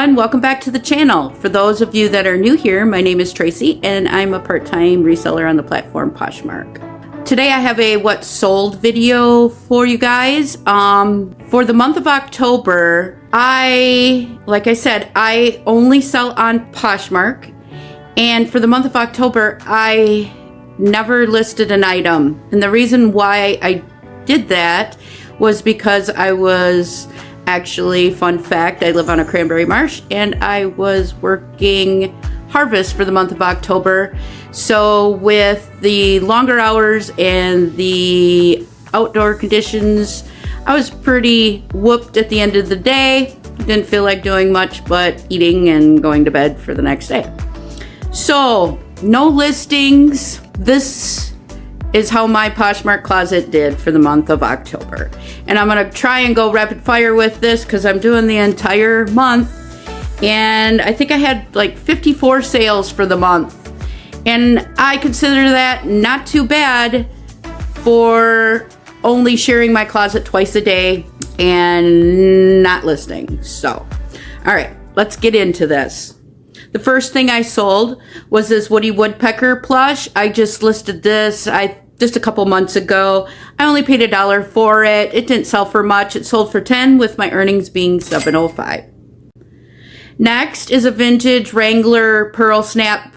everyone, welcome back to the channel. For those of you that are new here, my name is Tracy and I'm a part-time reseller on the platform Poshmark. Today I have a what sold video for you guys. For the month of October, like I said, I only sell on Poshmark, and for the month of October I never listed an item, and the reason why I did that was because I was actually, fun fact, I live on a cranberry marsh and I was working harvest for the month of October. So with the longer hours and the outdoor conditions, I was pretty whooped at the end of the day. Didn't feel like doing much but eating and going to bed for the next day. So no listings. This is how my Poshmark closet did for the month of October. And I'm gonna try and go rapid fire with this because I'm doing the entire month. And I think I had like 54 sales for the month. And I consider that not too bad for only sharing my closet twice a day and not listing. So, all right, let's get into this. The first thing I sold was this Woody Woodpecker plush. I just listed this just a couple months ago. I only paid $1 for it. It didn't sell for much. It sold for $10 with my earnings being $7.05. Next is a vintage Wrangler Pearl Snap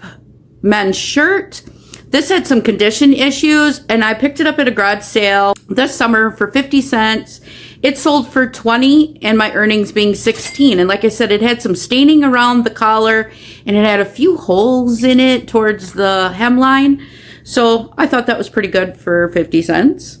men's shirt. This had some condition issues and I picked it up at a garage sale this summer for 50 cents. It sold for $20 and my earnings being $16. And like I said, it had some staining around the collar and it had a few holes in it towards the hemline. So I thought that was pretty good for 50 cents.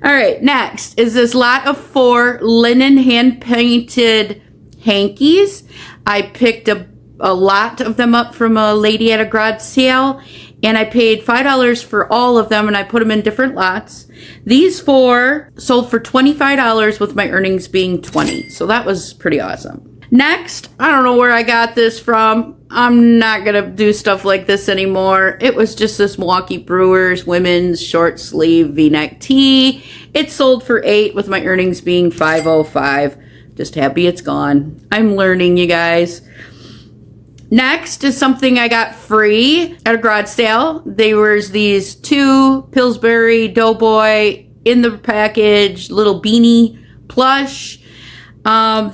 All right, next is this lot of 4 linen hand-painted hankies. I picked a lot of them up from a lady at a garage sale, and I paid $5 for all of them, and I put them in different lots. These 4 sold for $25 with my earnings being $20. So that was pretty awesome. Next, I don't know where I got this from. I'm not gonna do stuff like this anymore. It was just this Milwaukee Brewers women's short sleeve V-neck tee. It sold for $8 with my earnings being $5.05. Just happy it's gone. I'm learning, you guys. Next is something I got free at a garage sale. There was these 2 Pillsbury Doughboy in the package little beanie plush.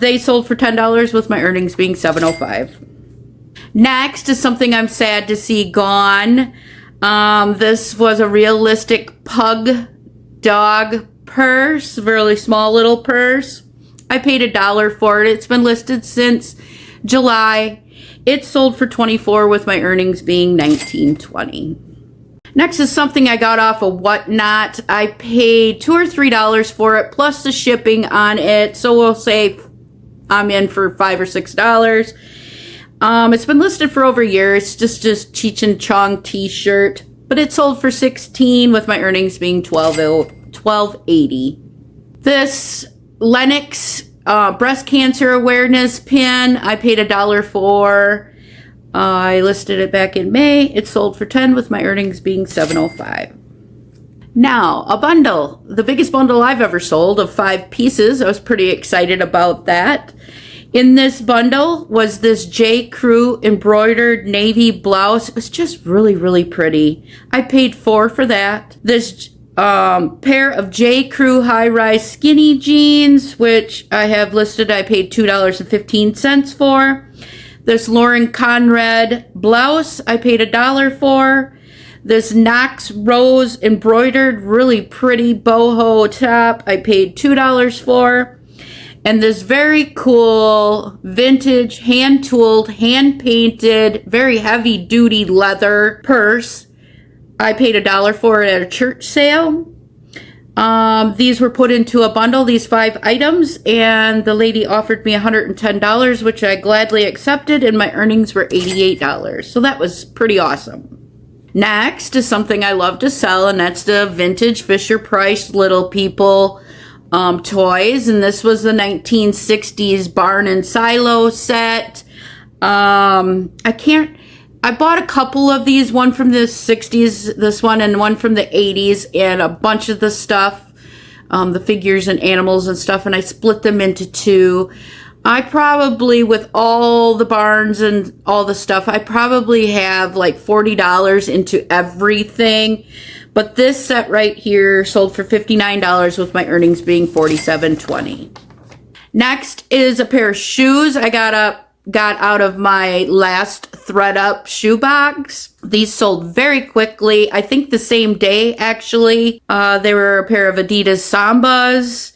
They sold for $10 with my earnings being $7.05. Next is something I'm sad to see gone. This was a realistic pug dog purse, really small little purse. I paid $1 for it. It's been listed since July. It sold for $24 with my earnings being $19.20. Next is something I got off of Whatnot. I paid $2 or $3 for it plus the shipping on it. So we'll say I'm in for $5 or $6. It's been listed for over a year. It's just Cheech and Chong t-shirt, but it sold for $16 with my earnings being $12.80. This Lennox breast cancer awareness pin, I paid $1 for. I listed it back in May. It sold for $10 with my earnings being $7.05. Now, a bundle. The biggest bundle I've ever sold of 5 pieces. I was pretty excited about that. In this bundle was this J. Crew embroidered navy blouse. It was just really, really pretty. I paid $4 for that. This pair of J. Crew high-rise skinny jeans, which I have listed, I paid $2.15 for. This Lauren Conrad blouse, I paid $1 for. This Knox Rose embroidered, really pretty boho top, I paid $2 for. And this very cool vintage hand-tooled, hand-painted, very heavy-duty leather purse, I paid $1 for it at a church sale. These were put into a bundle, these 5 items, and the lady offered me $110, which I gladly accepted, and my earnings were $88. So that was pretty awesome. Next is something I love to sell, and that's the vintage Fisher-Price Little People toys, and this was the 1960s barn and silo set. I bought a couple of these, one from the 60s, this one, and one from the 80s, and a bunch of the stuff, the figures and animals and stuff, and I split them into 2. I probably, with all the barns and all the stuff, I probably have like $40 into everything. But this set right here sold for $59 with my earnings being $47.20. Next is a pair of shoes I got out of my last ThredUp shoe box. These sold very quickly. I think the same day, actually. They were a pair of Adidas Sambas.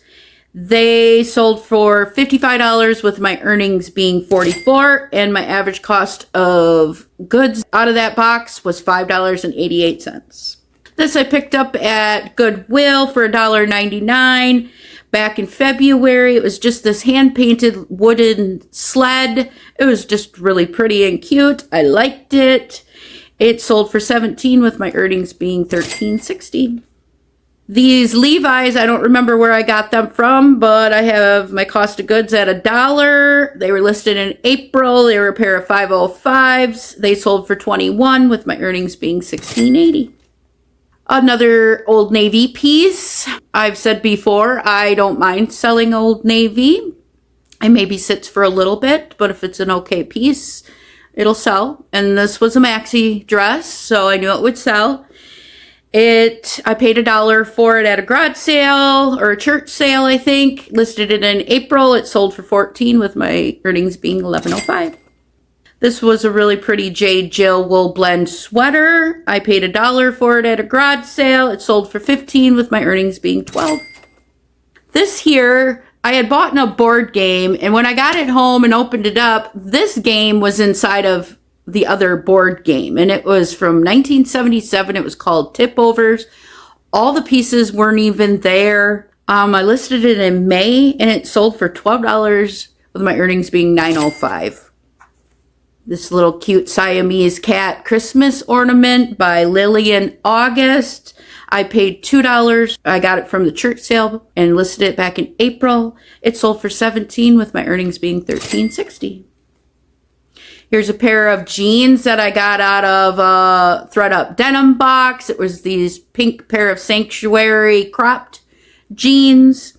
They sold for $55 with my earnings being $44, and my average cost of goods out of that box was $5.88. This I picked up at Goodwill for $1.99 back in February. It was just this hand-painted wooden sled. It was just really pretty and cute. I liked it. It sold for $17 with my earnings being $13.60. These Levi's, I don't remember where I got them from, but I have my cost of goods at $1. They were listed in April. They were a pair of 505s. They sold for $21 with my earnings being $16.80. Another Old Navy piece. I've said before, I don't mind selling Old Navy. It maybe sits for a little bit, but if it's an okay piece, it'll sell. And this was a maxi dress, so I knew it would sell. I paid $1 for it at a garage sale or a church sale, I think. Listed it in April. It sold for $14 with my earnings being $11.05. This was a really pretty J. Jill wool blend sweater. I paid $1 for it at a garage sale. It sold for $15 with my earnings being $12. This here, I had bought in a board game, and when I got it home and opened it up, this game was inside of the other board game, and it was from 1977. It was called Tip Overs. All the pieces weren't even there. I listed it in May, and it sold for $12 with my earnings being $9.05. This little cute Siamese cat Christmas ornament by Lillian August. I paid $2. I got it from the church sale and listed it back in April. It sold for $17 with my earnings being $13.60. Here's a pair of jeans that I got out of a ThredUp denim box. It was these pink pair of Sanctuary cropped jeans.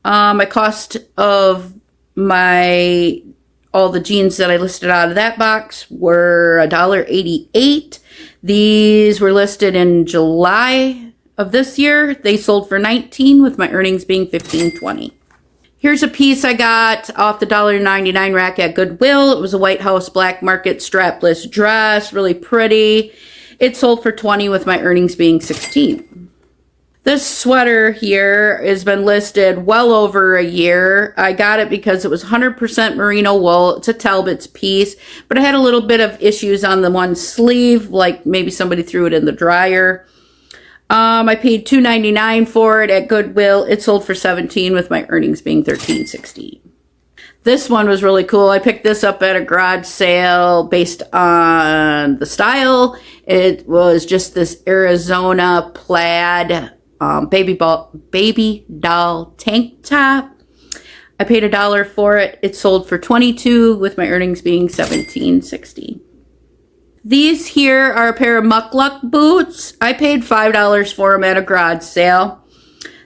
My cost of all the jeans that I listed out of that box were $1.88. These were listed in July of this year. They sold for $19 with my earnings being $15.20. Here's a piece I got off the $1.99 rack at Goodwill. It was a White House Black Market strapless dress, really pretty. It sold for $20 with my earnings being $16. This sweater here has been listed well over a year. I got it because it was 100% merino wool. It's a Talbot's piece, but it had a little bit of issues on the one sleeve, like maybe somebody threw it in the dryer. I paid $2.99 for it at Goodwill. It sold for $17 with my earnings being $13.60. This one was really cool. I picked this up at a garage sale based on the style. It was just this Arizona plaid baby doll tank top. I paid $1 for it. It sold for $22 with my earnings being $17.60. These here are a pair of muckluck boots. I paid $5 for them at a garage sale.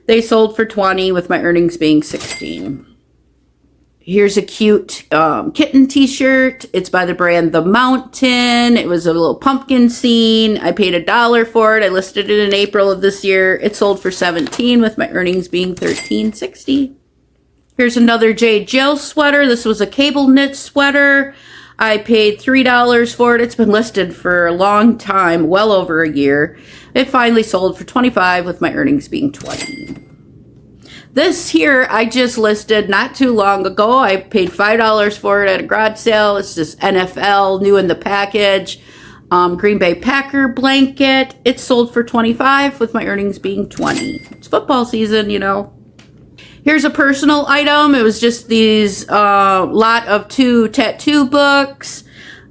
They sold for $20 with my earnings being $16. Here's a cute kitten t-shirt. It's by the brand The Mountain. It was a little pumpkin scene. I paid $1 for it. I listed it in April of this year. It sold for $17 with my earnings being $13.60. Here's another J. Jill sweater. This was a cable knit sweater. I paid $3 for it. It's been listed for a long time, well over a year. It finally sold for $25 with my earnings being $20. This here I just listed not too long ago. I paid $5 for it at a garage sale. It's this NFL new in the package Green Bay Packer blanket. It sold for $25 with my earnings being $20. It's football season, you know. Here's a personal item. It was just these lot of 2 tattoo books.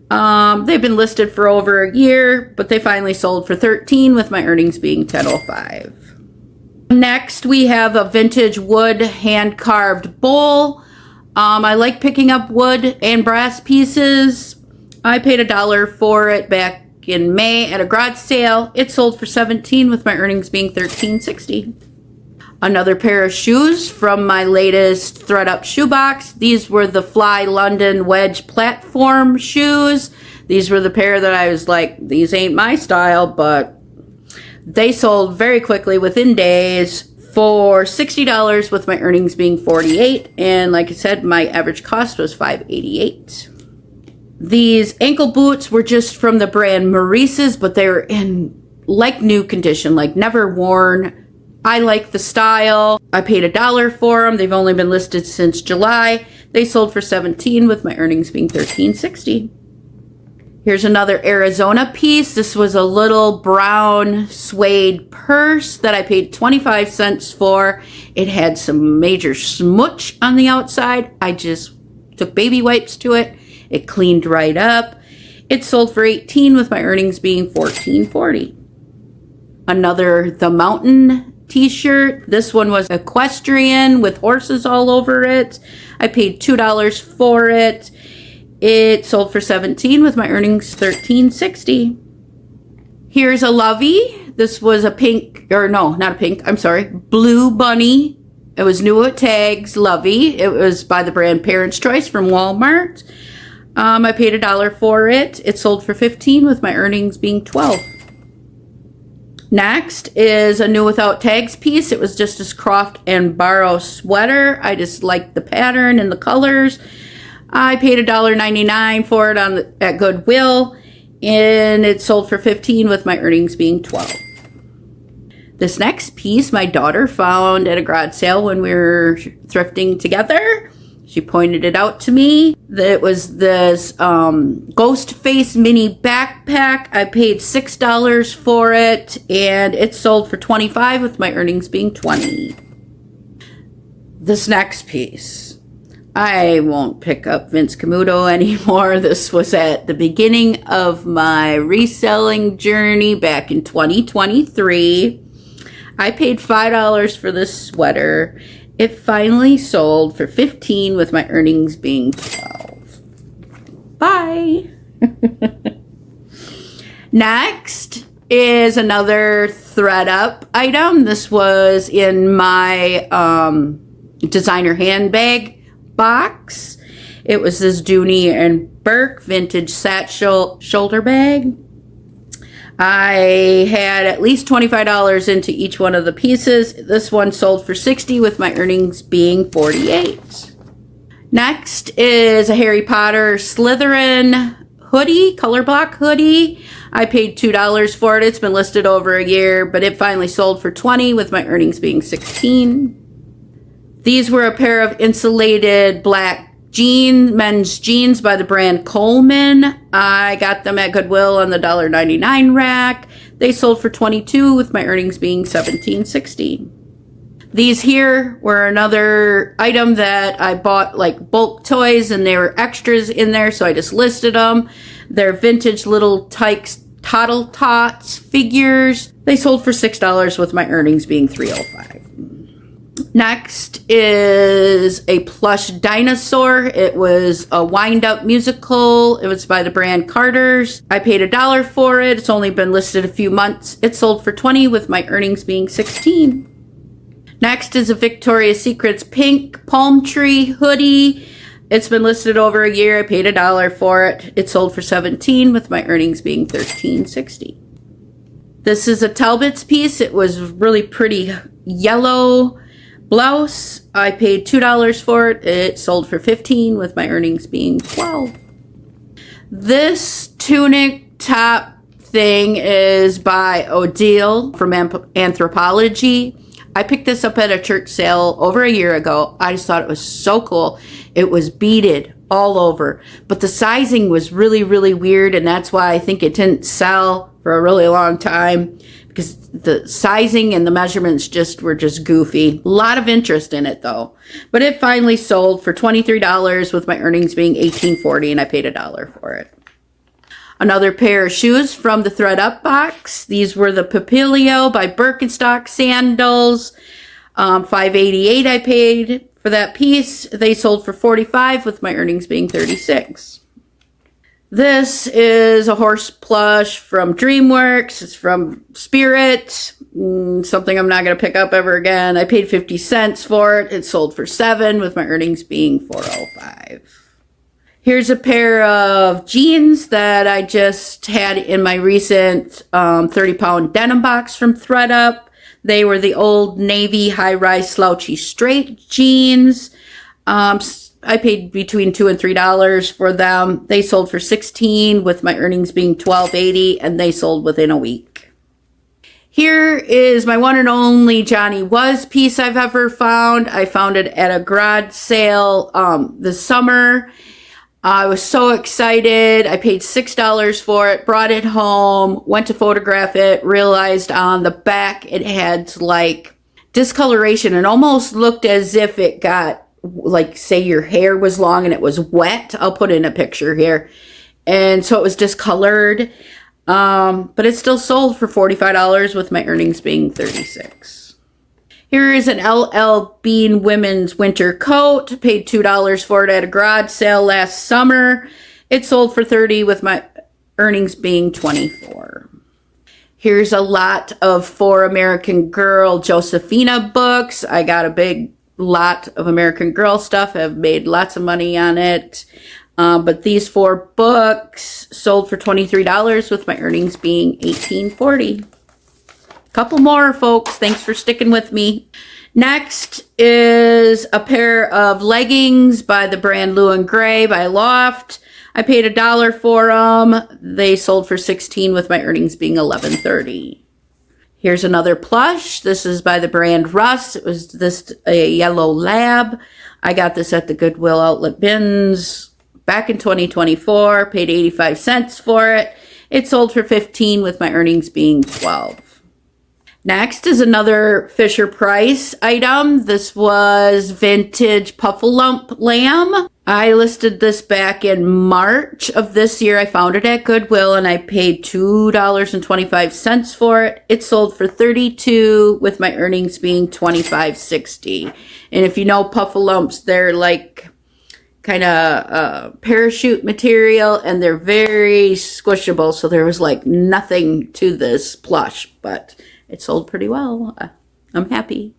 They've been listed for over a year, but they finally sold for $13 with my earnings being $10.05. Next, we have a vintage wood hand-carved bowl. I like picking up wood and brass pieces. I paid $1 for it back in May at a garage sale. It sold for $17 with my earnings being $13.60. Another pair of shoes from my latest Thread Up shoebox. These were the Fly London Wedge platform shoes. These were the pair that I was like, these ain't my style, but they sold very quickly within days for $60 with my earnings being $48. And like I said, my average cost was $5.88. These ankle boots were just from the brand Maurice's, but they were in like new condition, like never worn. I like the style. I paid $1 for them. They've only been listed since July. They sold for $17 with my earnings being $13.60. Here's another Arizona piece. This was a little brown suede purse that I paid 25 cents for. It had some major smudge on the outside. I just took baby wipes to it. It cleaned right up. It sold for $18 with my earnings being $14.40. Another The Mountain t-shirt. This one was equestrian with horses all over it. I paid $2 for it. It sold for $17 with my earnings $13.60. Here's a Lovey. This was a pink, or no, not a pink, I'm sorry, blue bunny. It was new at tags, Lovey. It was by the brand Parents' Choice from Walmart. I paid $1 for it. It sold for $15 with my earnings being $12. Next is a new without tags piece. It was just this Croft and Barrow sweater. I just liked the pattern and the colors. I paid $1.99 for it at Goodwill, and it sold for $15 with my earnings being $12. This next piece my daughter found at a garage sale when we were thrifting together. She pointed it out to me. It was this ghost face mini backpack. I paid $6 for it, and it sold for $25 with my earnings being $20. This next piece, I won't pick up Vince Camuto anymore. This was at the beginning of my reselling journey back in 2023. I paid $5 for this sweater. It finally sold for $15 with my earnings being $12. Bye. Next is another Thread Up item. This was in my designer handbag box. It was this Dooney and Burke vintage satchel shoulder bag. I had at least $25 into each one of the pieces. This one sold for $60 with my earnings being $48. Next is a Harry Potter Slytherin hoodie, color block hoodie. I paid $2 for it. It's been listed over a year, but it finally sold for $20 with my earnings being $16. These were a pair of insulated black men's jeans by the brand Coleman. I got them at Goodwill on the $1.99 rack. They sold for $22 with my earnings being $17.60. These here were another item that I bought like bulk toys, and they were extras in there, so I just listed them. They're vintage little Tykes Toddle Tots figures. They sold for $6 with my earnings being $3.05. Next is a plush dinosaur. It was a wind-up musical. It was by the brand Carter's. I paid $1 for it. It's only been listed a few months. It sold for $20 with my earnings being $16. Next is a Victoria's Secret's pink palm tree hoodie. It's been listed over a year. I paid $1 for it. It sold for $17 with my earnings being $13.60. This is a Talbot's piece. It was really pretty yellow blouse. I paid $2 for it. It sold for $15 with my earnings being $12. This tunic top thing is by Odile from Anthropology. I picked this up at a church sale over a year ago. I just thought it was so cool. It was beaded all over, but the sizing was really, really weird, and that's why I think it didn't sell for a really long time, because the sizing and the measurements were just goofy. A lot of interest in it though. But it finally sold for $23 with my earnings being $18.40, and I paid $1 for it. Another pair of shoes from the Thread Up box. These were the Papilio by Birkenstock sandals. $5.88 I paid for that piece. They sold for $45 with my earnings being $36. This is a horse plush from DreamWorks. It's from Spirit. Something I'm not going to pick up ever again. I paid 50 cents for it. It sold for $7 with my earnings being $4.05. Here's a pair of jeans that I just had in my recent 30-pound denim box from ThredUp. They were the Old Navy high-rise slouchy straight jeans. I paid between $2 and $3 for them. They sold for $16 with my earnings being $12.80, and they sold within a week. Here is my one and only Johnny Was piece I've ever found. I found it at a garage sale this summer. I was so excited. I paid $6 for it, brought it home, went to photograph it, realized on the back it had like discoloration and almost looked as if it got, like, say your hair was long and it was wet. I'll put in a picture here. And so it was discolored. But it still sold for $45 with my earnings being $36. Here is an LL Bean women's winter coat. Paid $2 for it at a garage sale last summer. It sold for $30 with my earnings being $24. Here's a lot of For American Girl Josephina books. I got a big lot of American Girl stuff. I've made lots of money on it. But these 4 books sold for $23 with my earnings being $18.40. Couple more, folks. Thanks for sticking with me. Next is a pair of leggings by the brand Lou and Grey by Loft. I paid $1 for them. They sold for $16 with my earnings being $11.30. Here's another plush. This is by the brand Russ. It was this a yellow lab. I got this at the Goodwill outlet bins back in 2024. Paid 85 cents for it. It sold for $15 with my earnings being $12. Next is another Fisher Price item. This was vintage Puffalump lamb. I listed this back in March of this year. I found it at Goodwill and I paid $2.25 for it. It sold for $32 with my earnings being $25.60. And if you know Puffalumps, they're like kind of parachute material and they're very squishable. So there was like nothing to this plush, but it sold pretty well. I'm happy.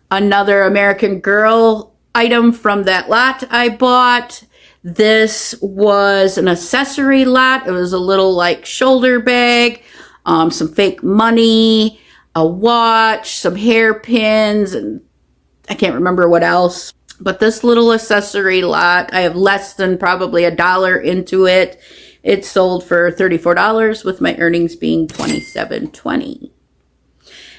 Another American Girl item from that lot I bought. This was an accessory lot. It was a little like shoulder bag, some fake money, a watch, some hairpins, and I can't remember what else. But this little accessory lot, I have less than probably $1 into it. It sold for $34 with my earnings being $27.20.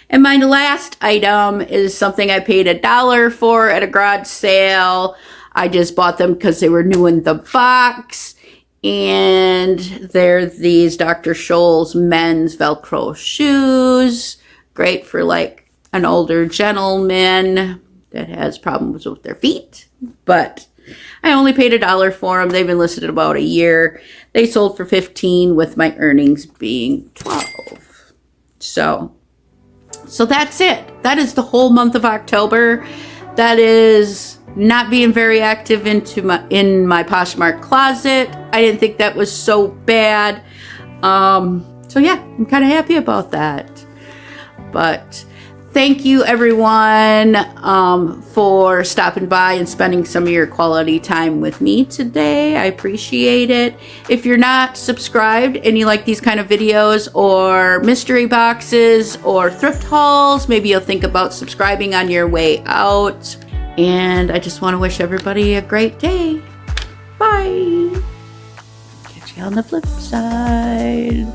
And my last item is something I paid $1 for at a garage sale. I just bought them because they were new in the box. And they're these Dr. Scholl's men's Velcro shoes. Great for like an older gentleman that has problems with their feet. But I only paid $1 for them. They've been listed about a year. They sold for $15 with my earnings being $12. So that's it. That is the whole month of October. That is not being very active in my Poshmark closet. I didn't think that was so bad. So yeah, I'm kind of happy about that. But thank you everyone for stopping by and spending some of your quality time with me today. I appreciate it. If you're not subscribed and you like these kind of videos or mystery boxes or thrift hauls, maybe you'll think about subscribing on your way out. And I just want to wish everybody a great day. Bye. Catch you on the flip side.